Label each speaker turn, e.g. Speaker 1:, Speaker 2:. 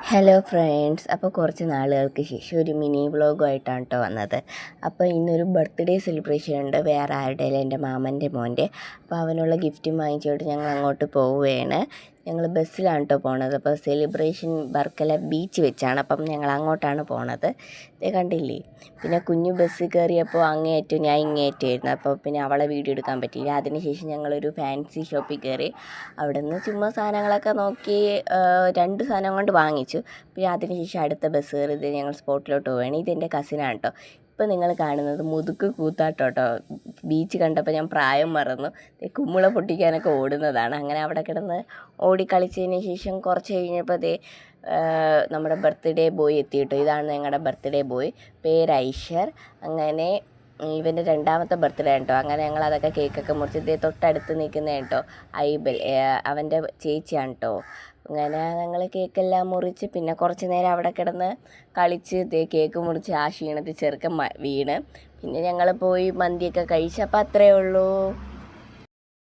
Speaker 1: Hello friends, അപ്പോൾ കുറച്ച് നാളുകൾക്ക് ശേഷം ഒരു മിനി വ്ളോഗുമായിട്ടാണ് കേട്ടോ വന്നത്. അപ്പോൾ ഇന്നൊരു ബർത്ത്ഡേ സെലിബ്രേഷൻ ഉണ്ട് വേറെ ആരുടെയല്ല, എൻ്റെ മാമൻ്റെ മോൻ്റെ. അപ്പോൾ അവനുള്ള ഗിഫ്റ്റും വാങ്ങിച്ചിട്ട് ഞങ്ങൾ അങ്ങോട്ട് പോവുകയാണ്. ഞങ്ങൾ ബസ്സിലാണ് കേട്ടോ പോണത്. അപ്പോൾ സെലിബ്രേഷൻ വർക്കല ബീച്ച് വെച്ചാണ്, അപ്പം ഞങ്ങൾ അങ്ങോട്ടാണ് പോണത്. ഇത് കണ്ടില്ലേ, പിന്നെ കുഞ്ഞു ബസ് കയറിയപ്പോൾ അങ്ങേയറ്റം ഞാൻ ഇങ്ങേയറ്റമായിരുന്നു. അപ്പോൾ പിന്നെ അവളെ വീഡിയോ എടുക്കാൻ പറ്റിയില്ല. അതിനുശേഷം ഞങ്ങളൊരു ഫാൻസി ഷോപ്പിൽ കയറി. അവിടെ നിന്ന് ചുമ്മാ സാധനങ്ങളൊക്കെ നോക്കി 2 സാധനം കൊണ്ട് വാങ്ങിച്ചു. പിന്നെ അതിനുശേഷം അടുത്ത ബസ് കയറി ഞങ്ങൾ സ്പോട്ടിലോട്ട് പോവുകയാണ്. ഇതെൻ്റെ കസിനാണ് കേട്ടോ. ഇപ്പം നിങ്ങൾ കാണുന്നത് മുതുക്ക് കൂത്താട്ടോ. ബീച്ച് കണ്ടപ്പോൾ ഞാൻ പ്രായം മറന്നു. കുമ്മിള പൊട്ടിക്കാനൊക്കെ ഓടുന്നതാണ്. അങ്ങനെ അവിടെ കിടന്ന് ഓടിക്കളിച്ചതിന് ശേഷം കുറച്ച് കഴിഞ്ഞപ്പോൾ നമ്മുടെ ബർത്ത്ഡേ ബോയ് എത്തി കേട്ടോ. ഇതാണ് ഞങ്ങളുടെ ബർത്ത്ഡേ ബോയ്, പേര് ഐഷർ. അങ്ങനെ ഇവൻ്റെ 2ാമത്തെ ബർത്ത്ഡേ കേട്ടോ. അങ്ങനെ ഞങ്ങൾ അതൊക്കെ കേക്കൊക്കെ മുറിച്ച് തൊട്ടടുത്ത് നിൽക്കുന്ന കേട്ടോ ഐബൽ, അവൻ്റെ ചേച്ചിയാണ് കേട്ടോ. അങ്ങനെ ഞങ്ങൾ കേക്കെല്ലാം മുറിച്ച് പിന്നെ കുറച്ച് നേരം അവിടെ കിടന്ന് കളിച്ച് കേക്ക് മുറിച്ച് ആ ക്ഷീണത്തിൽ ചെറുക്കൻ വീണ്. പിന്നെ ഞങ്ങൾ പോയി മന്തിയൊക്കെ കഴിച്ച്. അപ്പോൾ അത്രയേ ഉള്ളൂ.